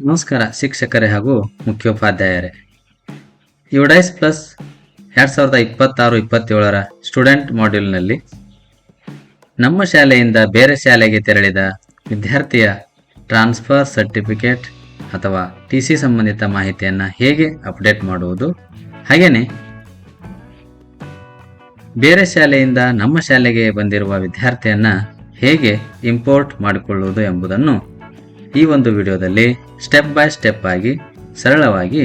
ನಮಸ್ಕಾರ ಶಿಕ್ಷಕರೇ ಹಾಗೂ ಮುಖ್ಯೋಪಾಧ್ಯಾಯರೇ. UDISE plus 2026-27ರ student ಮಾಡ್ಯೂಲ್ನಲ್ಲಿ ನಮ್ಮ ಶಾಲೆಯಿಂದ ಬೇರೆ ಶಾಲೆಗೆ ತೆರಳಿದ ವಿದ್ಯಾರ್ಥಿಯ ಟ್ರಾನ್ಸ್ಫರ್ ಸರ್ಟಿಫಿಕೇಟ್ ಅಥವಾ TC ಸಂಬಂಧಿತ ಮಾಹಿತಿಯನ್ನು ಹೇಗೆ ಅಪ್ಡೇಟ್ ಮಾಡುವುದು, ಹಾಗೆಯೇ ಬೇರೆ ಶಾಲೆಯಿಂದ ನಮ್ಮ ಶಾಲೆಗೆ ಬಂದಿರುವ ವಿದ್ಯಾರ್ಥಿಯನ್ನು ಹೇಗೆ ಇಂಪೋರ್ಟ್ ಮಾಡಿಕೊಳ್ಳುವುದು ಎಂಬುದನ್ನು ಈ ಒಂದು ವಿಡಿಯೋದಲ್ಲಿ ಸ್ಟೆಪ್ ಬೈ ಸ್ಟೆಪ್ ಆಗಿ ಸರಳವಾಗಿ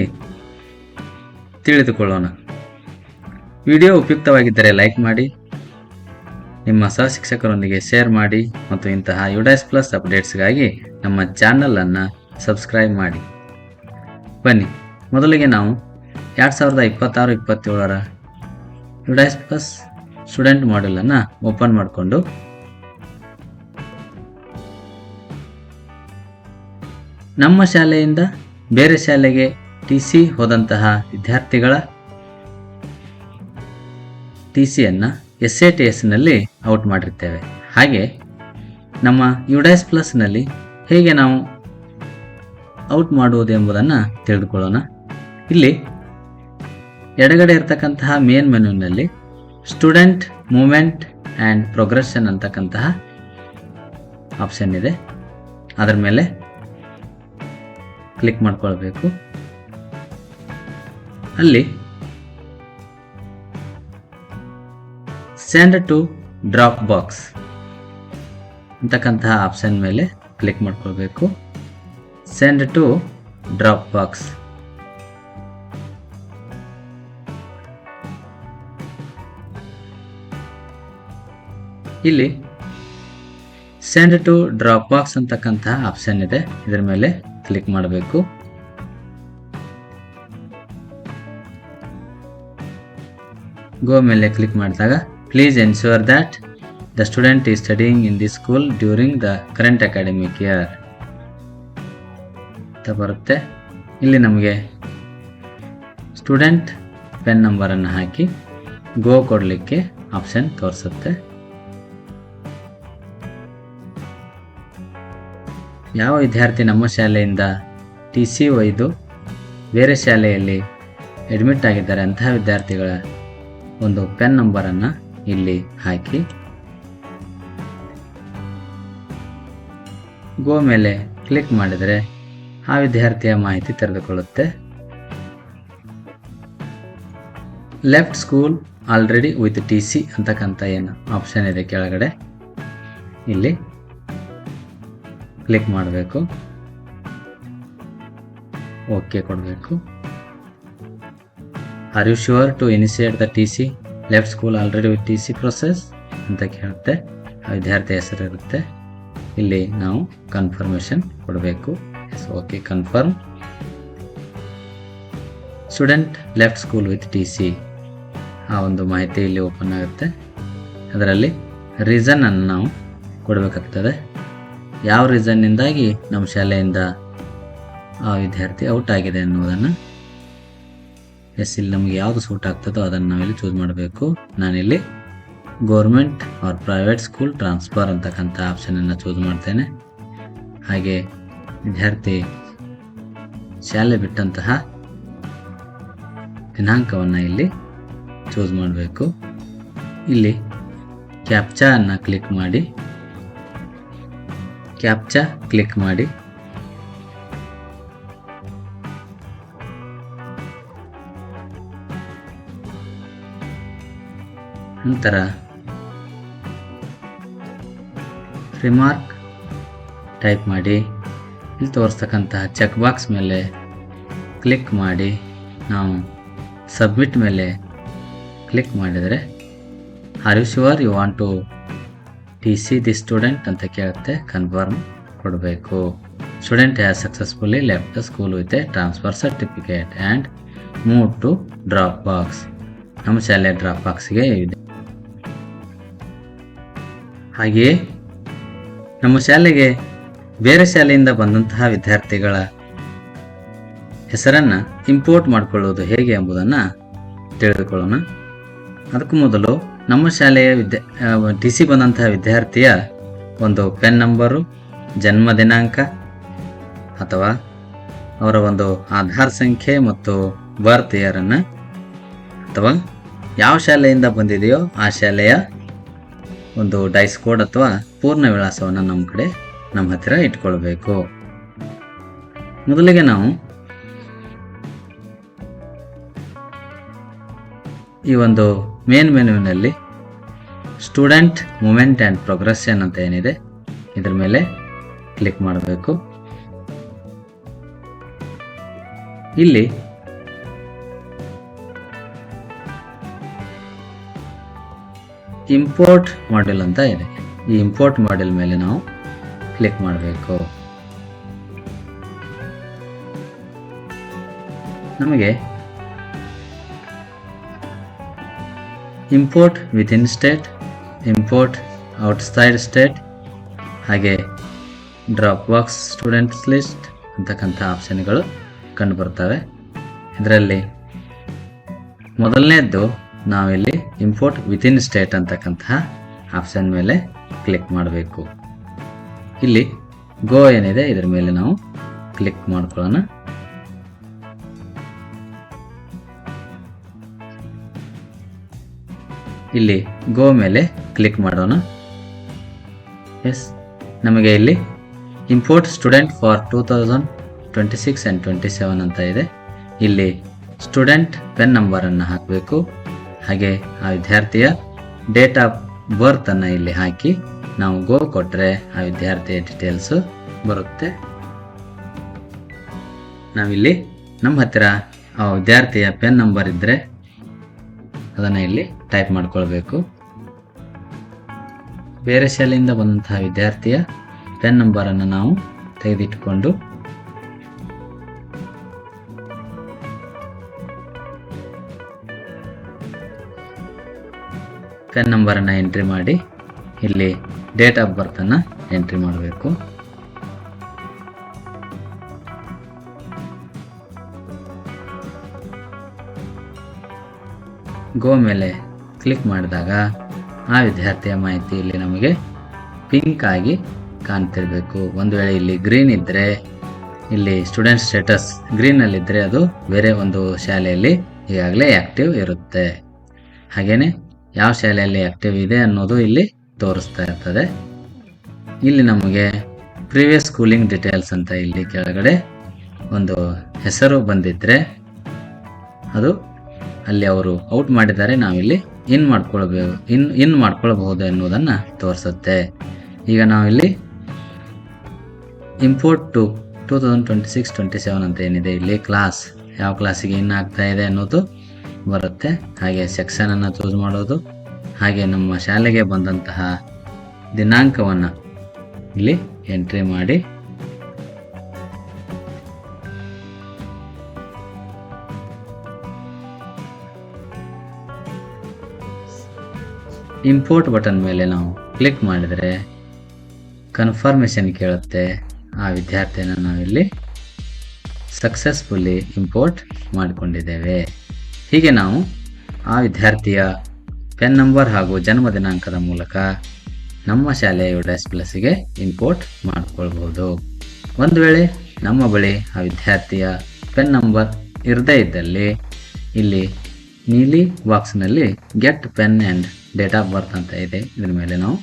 ತಿಳಿದುಕೊಳ್ಳೋಣ. ವಿಡಿಯೋ ಉಪಯುಕ್ತವಾಗಿದ್ದರೆ ಲೈಕ್ ಮಾಡಿ, ನಿಮ್ಮ ಸಹಶಿಕ್ಷಕರೊಂದಿಗೆ ಶೇರ್ ಮಾಡಿ ಮತ್ತು ಇಂತಹ ಯುಡೈಸ್ ಪ್ಲಸ್ ಅಪ್ಡೇಟ್ಸ್ಗಾಗಿ ನಮ್ಮ ಚಾನಲನ್ನು ಸಬ್ಸ್ಕ್ರೈಬ್ ಮಾಡಿ. ಬನ್ನಿ, ಮೊದಲಿಗೆ ನಾವು 2026-27ರ ಯುಡೈಸ್ ಪ್ಲಸ್ ಸ್ಟೂಡೆಂಟ್ ಮಾಡ್ಯೂಲನ್ನು ಓಪನ್ ಮಾಡಿಕೊಂಡು ನಮ್ಮ ಶಾಲೆಯಿಂದ ಬೇರೆ ಶಾಲೆಗೆ TC ಹೋದಂತಹ ವಿದ್ಯಾರ್ಥಿಗಳ TCಯನ್ನು SATSನಲ್ಲಿ ಔಟ್ ಮಾಡಿರ್ತೇವೆ. ಹಾಗೆ ನಮ್ಮ ಯುಡೈಸ್ ಪ್ಲಸ್ನಲ್ಲಿ ಹೇಗೆ ನಾವು ಔಟ್ ಮಾಡುವುದು ಎಂಬುದನ್ನು ತಿಳಿದುಕೊಳ್ಳೋಣ. ಇಲ್ಲಿ ಎಡಗಡೆ ಇರತಕ್ಕಂತಹ ಮೇನ್ ಮೆನುವಿನಲ್ಲಿ ಸ್ಟೂಡೆಂಟ್ ಮೂವ್ಮೆಂಟ್ ಆ್ಯಂಡ್ ಪ್ರೋಗ್ರೆಷನ್ ಅಂತಕ್ಕಂತಹ ಆಪ್ಷನ್ ಇದೆ. ಅದರ ಮೇಲೆ ಕ್ಲಿಕ್ ಮಾಡ್ಕೊಳ್ಬೇಕು. ಅಲ್ಲಿ ಸೆಂಡ್ ಟು ಡ್ರಾಪ್ ಬಾಕ್ಸ್ ಅಂತಕ್ಕಂತಹ ಆಪ್ಷನ್ ಮೇಲೆ ಕ್ಲಿಕ್ ಮಾಡ್ಕೊಳ್ಬೇಕು. Send to drop box. ಇಲ್ಲಿ ಸೆಂಡ್ ಟು ಡ್ರಾಪ್ ಬಾಕ್ಸ್ ಅಂತಕ್ಕಂತಹ ಆಪ್ಷನ್ ಇದೆ. ಇದರ ಮೇಲೆ ಕ್ಲಿಕ್ ಮಾಡಬೇಕು. ಗೋ ಮೇಲೆ ಕ್ಲಿಕ್ ಮಾಡಿದಾಗ please ensure that the student is studying in the school during the current academic year ಅಂತ ಬರುತ್ತೆ. ಇಲ್ಲಿ ನಮಗೆ ಸ್ಟೂಡೆಂಟ್ ಪೆನ್ ನಂಬರನ್ನು ಹಾಕಿ ಗೋ ಕೊಡಲಿಕ್ಕೆ ಆಪ್ಷನ್ ತೋರಿಸುತ್ತೆ. ಯಾವ ವಿದ್ಯಾರ್ಥಿ ನಮ್ಮ ಶಾಲೆಯಿಂದ TC ಒಯ್ದು ಬೇರೆ ಶಾಲೆಯಲ್ಲಿ ಅಡ್ಮಿಟ್ ಆಗಿದ್ದಾರೆ ಅಂತಹ ವಿದ್ಯಾರ್ಥಿಗಳ ಒಂದು ಪೆನ್ ನಂಬರನ್ನು ಇಲ್ಲಿ ಹಾಕಿ ಗೋ ಮೇಲೆ ಕ್ಲಿಕ್ ಮಾಡಿದರೆ ಆ ವಿದ್ಯಾರ್ಥಿಯ ಮಾಹಿತಿ ತೆರೆದುಕೊಳ್ಳುತ್ತೆ. Left school already with TC ಅಂತಕ್ಕಂಥ ಏನು ಆಪ್ಷನ್ ಇದೆ ಕೆಳಗಡೆ, ಇಲ್ಲಿ ಕ್ಲಿಕ್ ಮಾಡಬೇಕು. ಓಕೆ ಕೊಡಬೇಕು. Are you sure to initiate the TC left school already with TC process ಅಂತ ಕೇಳುತ್ತೆ. ಆ ವಿದ್ಯಾರ್ಥಿ ಹೆಸರು ಇರುತ್ತೆ. ಇಲ್ಲಿ ನಾವು ಕನ್ಫರ್ಮೇಷನ್ ಕೊಡಬೇಕು. Okay confirm. Student left school with TC ಆ ಒಂದು ಮಾಹಿತಿ ಇಲ್ಲಿ ಓಪನ್ ಆಗುತ್ತೆ. ಅದರಲ್ಲಿ ರೀಸನ್ ಅನ್ನು ನಾವು ಕೊಡಬೇಕಾಗ್ತದೆ. ಯಾವ ರೀಸನ್ನಿಂದಾಗಿ ನಮ್ಮ ಶಾಲೆಯಿಂದ ಆ ವಿದ್ಯಾರ್ಥಿ ಔಟ್ ಆಗಿದೆ ಅನ್ನೋದನ್ನು ಇಲ್ಲಿ ನಮಗೆ ಯಾವುದು ಸೂಟ್ ಆಗ್ತದೋ ಅದನ್ನು ನಾವಿಲ್ಲಿ ಚೂಸ್ ಮಾಡಬೇಕು. ನಾನಿಲ್ಲಿ government or private school transfer ಅಂತಕ್ಕಂಥ ಆಪ್ಷನನ್ನು ಚೂಸ್ ಮಾಡ್ತೇನೆ. ಹಾಗೆ ವಿದ್ಯಾರ್ಥಿ ಶಾಲೆ ಬಿಟ್ಟಂತಹ ದಿನಾಂಕವನ್ನು ಇಲ್ಲಿ ಚೂಸ್ ಮಾಡಬೇಕು. ಇಲ್ಲಿ ಕ್ಯಾಪ್ಚಾ ಅನ್ನು ಕ್ಲಿಕ್ ಮಾಡಿ ನಂತರ ರಿಮಾರ್ಕ್ ಟೈಪ್ ಮಾಡಿ ಇಲ್ಲಿ ತೋರಿಸ್ತಕ್ಕಂತಹ ಚೆಕ್ ಬಾಕ್ಸ್ ಮೇಲೆ ಕ್ಲಿಕ್ ಮಾಡಿ ನಾವು ಸಬ್ಮಿಟ್ ಮೇಲೆ ಕ್ಲಿಕ್ ಮಾಡಿದರೆ are you sure you want to TC the student ಅಂತ ಕೇಳುತ್ತೆ. ಕನ್ಫರ್ಮ್ ಕೊಡಬೇಕು. Student has successfully left the school with a transfer certificate and move to drop box. ನಮ್ಮ ಶಾಲೆ ಡ್ರಾಪ್ ಬಾಕ್ಸ್ಗೆ ಇದೆ. ಹಾಗೆಯೇ ನಮ್ಮ ಶಾಲೆಗೆ ಬೇರೆ ಶಾಲೆಯಿಂದ ಬಂದಂತಹ ವಿದ್ಯಾರ್ಥಿಗಳ ಹೆಸರನ್ನು ಇಂಪೋರ್ಟ್ ಮಾಡಿಕೊಳ್ಳುವುದು ಹೇಗೆ ಎಂಬುದನ್ನು ತಿಳಿದುಕೊಳ್ಳೋಣ. ಅದಕ್ಕೂ ಮೊದಲು ನಮ್ಮ ಶಾಲೆಯ TC ಬಂದಂತಹ ವಿದ್ಯಾರ್ಥಿಯ ಒಂದು ಪೆನ್ ನಂಬರು, ಜನ್ಮ ದಿನಾಂಕ ಅಥವಾ ಅವರ ಒಂದು ಆಧಾರ್ ಸಂಖ್ಯೆ ಮತ್ತು ಬರ್ತ್ ಇಯರ್ ಅನ್ನು ಅಥವಾ ಯಾವ ಶಾಲೆಯಿಂದ ಬಂದಿದೆಯೋ ಆ ಶಾಲೆಯ ಒಂದು ಡೈಸ್ ಕೋಡ್ ಅಥವಾ ಪೂರ್ಣ ವಿಳಾಸವನ್ನು ನಮ್ಮ ಹತ್ತಿರ ಇಟ್ಕೊಳ್ಬೇಕು. ಮೊದಲಿಗೆ ನಾವು ಈ ಒಂದು ಮೇನ್ ಮೆನುವಿನಲ್ಲಿ ಸ್ಟೂಡೆಂಟ್ ಮೂಮೆಂಟ್ ಆ್ಯಂಡ್ ಪ್ರೋಗ್ರೆಷನ್ ಅಂತ ಏನಿದೆ ಇದ್ರ ಮೇಲೆ ಕ್ಲಿಕ್ ಮಾಡಬೇಕು. ಇಲ್ಲಿ ಇಂಪೋರ್ಟ್ ಮಾಡ್ಯೂಲ್ ಅಂತ ಇದೆ. ಈ ಇಂಪೋರ್ಟ್ ಮಾಡ್ಯೂಲ್ ಮೇಲೆ ನಾವು ಕ್ಲಿಕ್ ಮಾಡಬೇಕು. ನಮಗೆ import within state, import outside state, ಹಾಗೆ ಡ್ರಾಪ್ ಬಾಕ್ಸ್ ಸ್ಟೂಡೆಂಟ್ಸ್ ಲಿಸ್ಟ್ ಅಂತಕ್ಕಂಥ ಆಪ್ಷನ್ಗಳು ಕಂಡುಬರ್ತವೆ. ಇದರಲ್ಲಿ ಮೊದಲನೇದ್ದು ನಾವಿಲ್ಲಿ ಇಂಪೋರ್ಟ್ ವಿತಿನ್ ಸ್ಟೇಟ್ ಅಂತಕ್ಕಂತಹ ಆಪ್ಷನ್ ಮೇಲೆ ಕ್ಲಿಕ್ ಮಾಡಬೇಕು. ಇಲ್ಲಿ ಗೋ ಏನಿದೆ ಇದರ ಮೇಲೆ ನಾವು ಕ್ಲಿಕ್ ಮಾಡ್ಕೊಳ್ಳೋಣ. ಇಲ್ಲಿ ಗೋ ಮೇಲೆ ಕ್ಲಿಕ್ ಮಾಡೋಣ. ಎಸ್, ನಮಗೆ ಇಲ್ಲಿ ಇಂಪೋರ್ಟ್ ಸ್ಟೂಡೆಂಟ್ ಫಾರ್ 2026 and 27 ಅಂತ ಇದೆ. ಇಲ್ಲಿ ಸ್ಟೂಡೆಂಟ್ ಪೆನ್ ನಂಬರನ್ನು ಹಾಕಬೇಕು. ಹಾಗೆ ಆ ವಿದ್ಯಾರ್ಥಿಯ ಡೇಟ್ ಆಫ್ ಬರ್ತ್ ಅನ್ನು ಇಲ್ಲಿ ಹಾಕಿ ನಾವು ಗೋ ಕೊಟ್ಟರೆ ಆ ವಿದ್ಯಾರ್ಥಿಯ ಡೀಟೇಲ್ಸು ಬರುತ್ತೆ. ನಾವಿಲ್ಲಿ ನಮ್ಮ ಹತ್ತಿರ ಆ ವಿದ್ಯಾರ್ಥಿಯ ಪೆನ್ ನಂಬರ್ ಇದ್ದರೆ ಅದನ್ನು ಇಲ್ಲಿ ಟೈಪ್ ಮಾಡ್ಕೊಳ್ಬೇಕು. ಬೇರೆ ಶಾಲೆಯಿಂದ ಬಂದಂತಹ ವಿದ್ಯಾರ್ಥಿಯ ಪೆನ್ ನಂಬರನ್ನು ನಾವು ತೆಗೆದಿಟ್ಟುಕೊಂಡು ಪೆನ್ ನಂಬರನ್ನು ಎಂಟ್ರಿ ಮಾಡಿ ಇಲ್ಲಿ ಡೇಟ್ ಆಫ್ ಬರ್ತನ್ನು ಎಂಟ್ರಿ ಮಾಡಬೇಕು. ಗೋ ಮೇಲೆ ಕ್ಲಿಕ್ ಮಾಡಿದಾಗ ಆ ವಿದ್ಯಾರ್ಥಿಯ ಮಾಹಿತಿ ಇಲ್ಲಿ ನಮಗೆ ಪಿಂಕ್ ಆಗಿ ಕಾಣ್ತಿರ್ಬೇಕು. ಒಂದು ವೇಳೆ ಇಲ್ಲಿ ಗ್ರೀನ್ ಇದ್ದರೆ, ಇಲ್ಲಿ ಸ್ಟೂಡೆಂಟ್ ಸ್ಟೇಟಸ್ ಗ್ರೀನಲ್ಲಿದ್ದರೆ ಅದು ಬೇರೆ ಒಂದು ಶಾಲೆಯಲ್ಲಿ ಈಗಾಗಲೇ ಆ್ಯಕ್ಟಿವ್ ಇರುತ್ತೆ. ಹಾಗೆಯೇ ಯಾವ ಶಾಲೆಯಲ್ಲಿ ಆ್ಯಕ್ಟಿವ್ ಇದೆ ಅನ್ನೋದು ಇಲ್ಲಿ ತೋರಿಸ್ತಾ ಇರ್ತದೆ. ಇಲ್ಲಿ ನಮಗೆ ಪ್ರೀವಿಯಸ್ ಸ್ಕೂಲಿಂಗ್ ಡೀಟೇಲ್ಸ್ ಅಂತ ಇಲ್ಲಿ ಕೆಳಗಡೆ ಒಂದು ಹೆಸರು ಬಂದಿದ್ದರೆ ಅದು ಅಲ್ಲಿ ಅವರು ಔಟ್ ಮಾಡಿದ್ದಾರೆ, ನಾವಿಲ್ಲಿ ಇನ್ ಮಾಡ್ಕೊಳ್ಬಹುದು ಎನ್ನುವುದನ್ನು ತೋರಿಸುತ್ತೆ. ಈಗ ನಾವಿಲ್ಲಿ ಇಂಪೋರ್ಟ್ ಟು 2026-27 ಅಂತ ಏನಿದೆ ಇಲ್ಲಿ ಕ್ಲಾಸ್, ಯಾವ ಕ್ಲಾಸಿಗೆ ಇನ್ ಆಗ್ತಾ ಇದೆ ಅನ್ನೋದು ಬರುತ್ತೆ. ಹಾಗೆ ಸೆಕ್ಷನನ್ನು ಚೂಸ್ ಮಾಡೋದು, ಹಾಗೆ ನಮ್ಮ ಶಾಲೆಗೆ ಬಂದಂತಹ ದಿನಾಂಕವನ್ನು ಇಲ್ಲಿ ಎಂಟ್ರಿ ಮಾಡಿ ಇಂಪೋರ್ಟ್ ಬಟನ್ ಮೇಲೆ ನಾವು ಕ್ಲಿಕ್ ಮಾಡಿದರೆ ಕನ್ಫರ್ಮೇಷನ್ ಕೇಳುತ್ತೆ. ಆ ವಿದ್ಯಾರ್ಥಿಯನ್ನು ನಾವಿಲ್ಲಿ ಸಕ್ಸಸ್ಫುಲ್ಲಿ ಇಂಪೋರ್ಟ್ ಮಾಡಿಕೊಂಡಿದ್ದೇವೆ. ಹೀಗೆ ನಾವು ಆ ವಿದ್ಯಾರ್ಥಿಯ ಪೆನ್ ನಂಬರ್ ಹಾಗೂ ಜನ್ಮ ದಿನಾಂಕದ ಮೂಲಕ ನಮ್ಮ ಶಾಲೆಯ ಯುಡಾಸ್ ಪ್ಲಸ್ಗೆ ಇಂಪೋರ್ಟ್ ಮಾಡಿಕೊಳ್ಬಹುದು. ಒಂದು ವೇಳೆ ನಮ್ಮ ಬಳಿ ಆ ವಿದ್ಯಾರ್ಥಿಯ ಪೆನ್ ನಂಬರ್ ಇರದೇ ಇದ್ದಲ್ಲಿ ಇಲ್ಲಿ ನೀಲಿ ಬಾಕ್ಸ್ನಲ್ಲಿ get pen and date of birth ಅಂತ ಇದೆ, ಇದ್ರ ಮೇಲೆ ನಾವು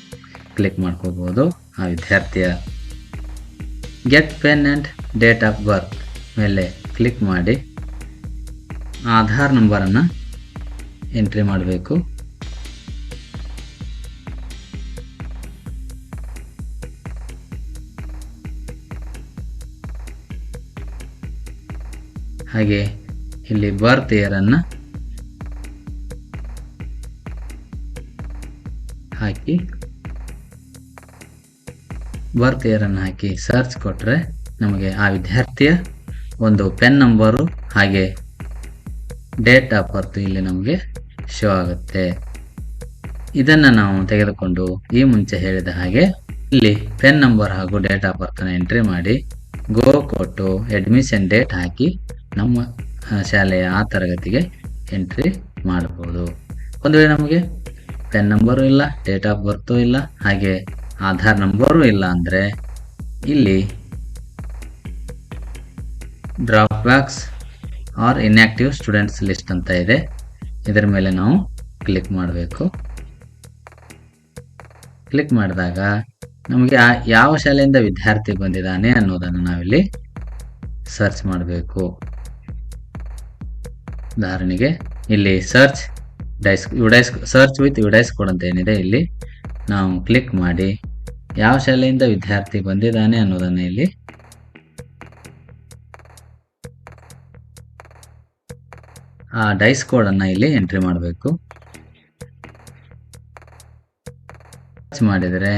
ಕ್ಲಿಕ್ ಮಾಡ್ಕೋಬಹುದು. ಆ ವಿದ್ಯಾರ್ಥಿಯ get pen and date of birth ಮೇಲೆ ಕ್ಲಿಕ್ ಮಾಡಿ ಆಧಾರ್ ನಂಬರನ್ನು ಎಂಟ್ರಿ ಮಾಡಬೇಕು. ಹಾಗೆ ಇಲ್ಲಿ ಬರ್ತ್ ಇಯರನ್ನು ಹಾಕಿ ಸರ್ಚ್ ಕೊಟ್ಟರೆ ನಮಗೆ ಆ ವಿದ್ಯಾರ್ಥಿಯ ಒಂದು ಪೆನ್ ನಂಬರು ಹಾಗೆ ಡೇಟ್ ಆಫ್ ಬರ್ತ್ ಇಲ್ಲಿ ನಮಗೆ ಶೋ ಆಗುತ್ತೆ. ಇದನ್ನು ನಾವು ತೆಗೆದುಕೊಂಡು ಈ ಮುಂಚೆ ಹೇಳಿದ ಹಾಗೆ ಇಲ್ಲಿ ಪೆನ್ ನಂಬರ್ ಹಾಗೂ ಡೇಟ್ ಆಫ್ ಬರ್ತ್ ಎಂಟ್ರಿ ಮಾಡಿ ಗೋ ಕೊಟ್ಟು ಅಡ್ಮಿಷನ್ ಡೇಟ್ ಹಾಕಿ ನಮ್ಮ ಶಾಲೆಯ ಆ ತರಗತಿಗೆ ಎಂಟ್ರಿ ಮಾಡಬಹುದು. ಒಂದು ವೇಳೆ ನಮಗೆ ಪೆನ್ ನಂಬರು ಇಲ್ಲ, ಡೇಟ್ ಆಫ್ ಬರ್ತು ಇಲ್ಲ, ಹಾಗೆ ಆಧಾರ್ ನಂಬರು ಇಲ್ಲ ಅಂದರೆ ಇಲ್ಲಿ drop box or inactive students list ಅಂತ ಇದೆ. ಇದರ ಮೇಲೆ ನಾವು ಕ್ಲಿಕ್ ಮಾಡಬೇಕು. ಕ್ಲಿಕ್ ಮಾಡಿದಾಗ ನಮಗೆ ಯಾವ ಶಾಲೆಯಿಂದ ವಿದ್ಯಾರ್ಥಿ ಬಂದಿದ್ದಾನೆ ಅನ್ನೋದನ್ನು ನಾವಿಲ್ಲಿ ಸರ್ಚ್ ಮಾಡಬೇಕು. ಉದಾಹರಣೆಗೆ ಇಲ್ಲಿ ಸರ್ಚ್ ವಿತ್ ಯುಡೈಸ್ ಕೋಡ್ ಅಂತ ಏನಿದೆ, ಇಲ್ಲಿ ನಾವು ಕ್ಲಿಕ್ ಮಾಡಿ ಯಾವ ಶಾಲೆಯಿಂದ ವಿದ್ಯಾರ್ಥಿ ಬಂದಿದ್ದಾನೆ ಅನ್ನೋದನ್ನು ಇಲ್ಲಿ ಆ ಡೈಸ್ ಕೋಡ್ ಅನ್ನ ಇಲ್ಲಿ ಎಂಟ್ರಿ ಮಾಡಬೇಕು. ಸರ್ಚ್ ಮಾಡಿದರೆ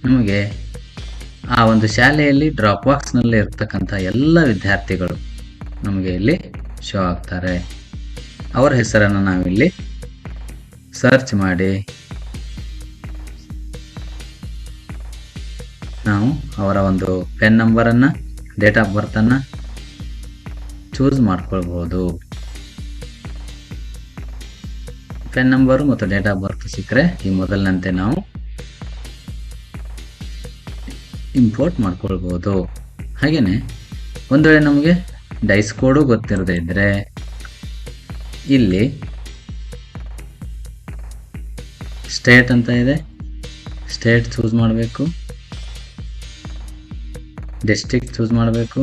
ನಮಗೆ ಆ ಒಂದು ಶಾಲೆಯಲ್ಲಿ ಡ್ರಾಪ್ ಬಾಕ್ಸ್ ನಲ್ಲಿ ಇರ್ತಕ್ಕಂಥ ಎಲ್ಲ ವಿದ್ಯಾರ್ಥಿಗಳು ನಮಗೆ ಇಲ್ಲಿ ಶೋ ಆಗ್ತಾರೆ. ಅವರ ಹೆಸರನ್ನು ನಾವಿಲ್ಲಿ ಸರ್ಚ್ ಮಾಡಿ ನಾವು ಅವರ ಒಂದು ಪೆನ್ ನಂಬರ್ ಅನ್ನ, ಡೇಟ್ ಆಫ್ ಬರ್ತ್ ಅನ್ನ ಚೂಸ್ ಮಾಡ್ಕೊಳ್ಬಹುದು. ಪೆನ್ ನಂಬರು ಮತ್ತು ಡೇಟ್ ಆಫ್ ಬರ್ತ್ ಸಿಕ್ಕರೆ ಈ ಮೊದಲಿನಂತೆ ನಾವು ಇಂಪೋರ್ಟ್ ಮಾಡ್ಕೊಳ್ಬಹುದು. ಹಾಗೇನೆ ಒಂದು ವೇಳೆ ನಮಗೆ ಡೈಸ್ ಕೋಡು ಗೊತ್ತಿರದೇ ಇದ್ರೆ ಇಲ್ಲಿ ಸ್ಟೇಟ್ ಅಂತ ಇದೆ, ಸ್ಟೇಟ್ ಚೂಸ್ ಮಾಡಬೇಕು. ಡಿಸ್ಟ್ರಿಕ್ಟ್ ಚೂಸ್ ಮಾಡಬೇಕು.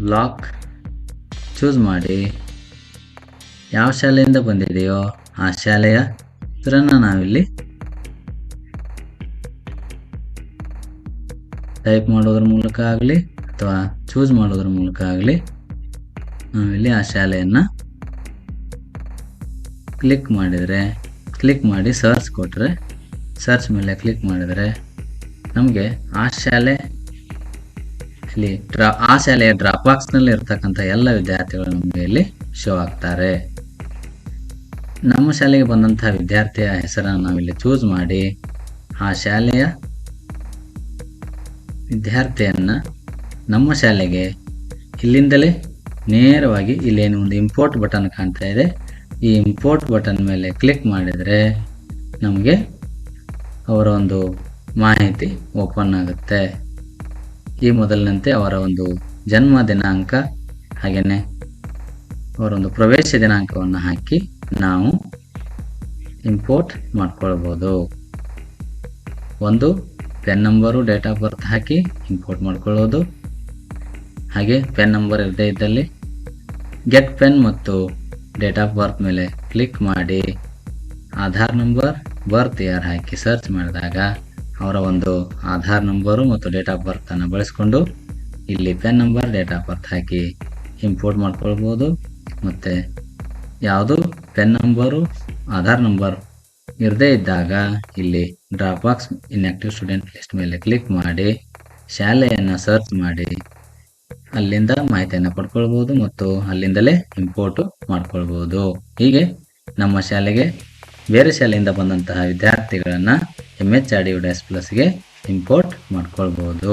ಬ್ಲಾಕ್ ಚೂಸ್ ಮಾಡಿ ಯಾವ ಶಾಲೆಯಿಂದ ಬಂದಿದೆಯೋ ಆ ಶಾಲೆಯ ಹೆಸರನ್ನು ನಾವಿಲ್ಲಿ ಟೈಪ್ ಮಾಡೋದ್ರ ಮೂಲಕ ಆಗಲಿ ಅಥವಾ ಚೂಸ್ ಮಾಡೋದ್ರ ಮೂಲಕ ಆಗಲಿ ನಾವಿಲ್ಲಿ ಆ ಶಾಲೆಯನ್ನು ಕ್ಲಿಕ್ ಮಾಡಿ ಸರ್ಚ್ ಕೊಟ್ಟರೆ, ಸರ್ಚ್ ಮೇಲೆ ಕ್ಲಿಕ್ ಮಾಡಿದರೆ ನಮಗೆ ಆ ಶಾಲೆಯ ಡ್ರಾಪ್ ಬಾಕ್ಸ್ನಲ್ಲಿ ಇರ್ತಕ್ಕಂಥ ಎಲ್ಲ ವಿದ್ಯಾರ್ಥಿಗಳು ನಮಗೆ ಇಲ್ಲಿ ಶೋ ಆಗ್ತಾರೆ. ನಮ್ಮ ಶಾಲೆಗೆ ಬಂದಂತಹ ವಿದ್ಯಾರ್ಥಿಯ ಹೆಸರನ್ನು ನಾವಿಲ್ಲಿ ಚೂಸ್ ಮಾಡಿ ಆ ಶಾಲೆಯ ವಿದ್ಯಾರ್ಥಿಯನ್ನ ನಮ್ಮ ಶಾಲೆಗೆ ಇಲ್ಲಿಂದಲೇ ನೇರವಾಗಿ ಇಲ್ಲೇನು ಒಂದು ಇಂಪೋರ್ಟ್ ಬಟನ್ ಕಾಣ್ತಾ ಇದೆ, ಈ ಇಂಪೋರ್ಟ್ ಬಟನ್ ಮೇಲೆ ಕ್ಲಿಕ್ ಮಾಡಿದರೆ ನಮಗೆ ಅವರ ಒಂದು ಮಾಹಿತಿ ಓಪನ್ ಆಗುತ್ತೆ. ಈ ಮೊದಲಿನಂತೆ ಅವರ ಒಂದು ಜನ್ಮ ದಿನಾಂಕ ಹಾಗೆಯೇ ಅವರೊಂದು ಪ್ರವೇಶ ದಿನಾಂಕವನ್ನು ಹಾಕಿ ನಾವು ಇಂಪೋರ್ಟ್ ಮಾಡ್ಕೊಳ್ಬೋದು. ಒಂದು pen number, date of birth hockey import ಮಾಡ್ಕೊಳ್ಳೋದು. ಹಾಗೆ ಪೆನ್ ನಂಬರ್ ಇರದೇ ಇದ್ದಲ್ಲಿ ಗೆಟ್ ಪೆನ್ ಮತ್ತು ಡೇಟ್ ಆಫ್ ಬರ್ತ್ ಮೇಲೆ ಕ್ಲಿಕ್ ಮಾಡಿ ಆಧಾರ್ ನಂಬರ್, ಬರ್ತ್ ಇಯರ್ ಹಾಕಿ ಸರ್ಚ್ ಮಾಡಿದಾಗ ಅವರ ಒಂದು ಆಧಾರ್ ನಂಬರು ಮತ್ತು ಡೇಟ್ ಆಫ್ ಬರ್ತ್ ಅನ್ನು ಬಳಸಿಕೊಂಡು ಇಲ್ಲಿ pen number, date of birth hockey import ಮಾಡ್ಕೊಳ್ಬೋದು. ಮತ್ತು ಯಾವುದು ಪೆನ್ ನಂಬರು, ಆಧಾರ್ ನಂಬರ್ ಇರದೇ ಇದ್ದಾಗ ಇಲ್ಲಿ drop box inactive student list ಮೇಲೆ ಕ್ಲಿಕ್ ಮಾಡಿ ಶಾಲೆಯನ್ನು ಸರ್ಚ್ ಮಾಡಿ ಅಲ್ಲಿಂದ ಮಾಹಿತಿಯನ್ನು ಪಡ್ಕೊಳ್ಬೋದು ಮತ್ತು ಅಲ್ಲಿಂದಲೇ ಇಂಪೋರ್ಟ್ ಮಾಡ್ಕೊಳ್ಬೋದು. ಹೀಗೆ ನಮ್ಮ ಶಾಲೆಗೆ ಬೇರೆ ಶಾಲೆಯಿಂದ ಬಂದಂತಹ ವಿದ್ಯಾರ್ಥಿಗಳನ್ನು MHRD UDAS Plus ಗೆ ಇಂಪೋರ್ಟ್ ಮಾಡ್ಕೊಳ್ಬೋದು.